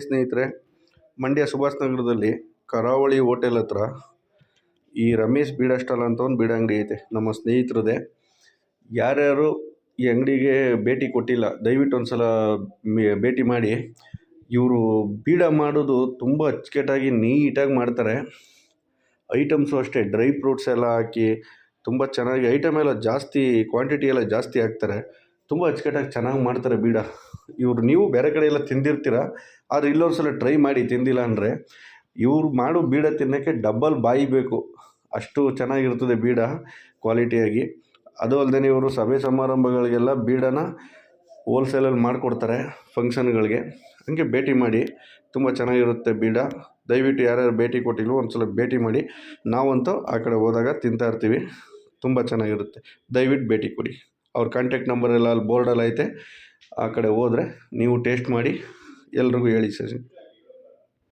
ಸ್ನೇಹಿತರೆ, ಮಂಡ್ಯ ಸುಭಾಷ್ ನಗರದಲ್ಲಿ ಕರಾವಳಿ ಹೋಟೆಲ್ ಹತ್ರ ಈ ರಮೇಶ್ ಬೀಡಾ ಸ್ಟಾಲ್ ಅಂತ ಒಂದು ಬೀಡಾ ಅಂಗಡಿ ಐತೆ. ನಮ್ಮ ಸ್ನೇಹಿತರದೇ. ಯಾರ್ಯಾರು ಈ ಅಂಗಡಿಗೆ ಭೇಟಿ ಕೊಟ್ಟಿಲ್ಲ, ದಯವಿಟ್ಟು ಒಂದ್ಸಲ ಭೇಟಿ ಮಾಡಿ. ಇವರು ಬೀಡಾ ಮಾಡೋದು ತುಂಬ ಅಚ್ಚುಕಟ್ಟಾಗಿ ನೀಟಾಗಿ ಮಾಡ್ತಾರೆ. ಐಟಮ್ಸು ಅಷ್ಟೇ, ಡ್ರೈ ಫ್ರೂಟ್ಸ್ ಎಲ್ಲ ಹಾಕಿ ತುಂಬ ಚೆನ್ನಾಗಿ ಐಟಮ್ ಎಲ್ಲ ಜಾಸ್ತಿ, ಕ್ವಾಂಟಿಟಿ ಎಲ್ಲ ಜಾಸ್ತಿ ಹಾಕ್ತಾರೆ. ತುಂಬ ಅಚ್ಚುಕಟ್ಟಾಗಿ ಚೆನ್ನಾಗಿ ಮಾಡ್ತಾರೆ ಬೀಡಾ. ನೀವು ಬೇರೆ ಕಡೆ ಎಲ್ಲ ತಿಂದಿರ್ತೀರ, ಆದರೆ ಇಲ್ಲೊಂದ್ಸಲ ಟ್ರೈ ಮಾಡಿ. ತಿಂದಿಲ್ಲ ಅಂದರೆ ಇವ್ರು ಮಾಡೋ ಬೀಡಾ ತಿನ್ನೋಕ್ಕೆ ಡಬ್ಬಲ್ ಬಾಯಿ ಬೇಕು, ಅಷ್ಟು ಚೆನ್ನಾಗಿರ್ತದೆ ಬೀಡಾ ಕ್ವಾಲಿಟಿಯಾಗಿ. ಅದು ಅಲ್ಲದೆ ಇವರು ಸಭೆ ಸಮಾರಂಭಗಳಿಗೆಲ್ಲ ಬೀಡಾನ ಹೋಲ್ಸೇಲಲ್ಲಿ ಮಾಡಿಕೊಡ್ತಾರೆ, ಫಂಕ್ಷನ್ಗಳಿಗೆ. ಹಂಗೆ ಭೇಟಿ ಮಾಡಿ, ತುಂಬ ಚೆನ್ನಾಗಿರುತ್ತೆ ಬೀಡಾ. ದಯವಿಟ್ಟು ಯಾರ್ಯಾರು ಭೇಟಿ ಕೊಟ್ಟಿಲ್ವೋ ಒಂದ್ಸಲ ಭೇಟಿ ಮಾಡಿ. ನಾವಂತೂ ಆ ಕಡೆ ಹೋದಾಗ ತಿಂತಾ ಇರ್ತೀವಿ, ತುಂಬ ಚೆನ್ನಾಗಿರುತ್ತೆ. ದಯವಿಟ್ಟು ಭೇಟಿ ಕೊಡಿ. ಅವ್ರ ಕಾಂಟ್ಯಾಕ್ಟ್ ನಂಬರ್ ಎಲ್ಲ ಅಲ್ಲಿ ಬೋರ್ಡಲ್ಲಿ ಐತೆ. ಆ ಕಡೆ ಹೋದರೆ ನೀವು ಟೇಸ್ಟ್ ಮಾಡಿ ಎಲ್ರಿಗೂ ಹೇಳಿ ಸರಿ.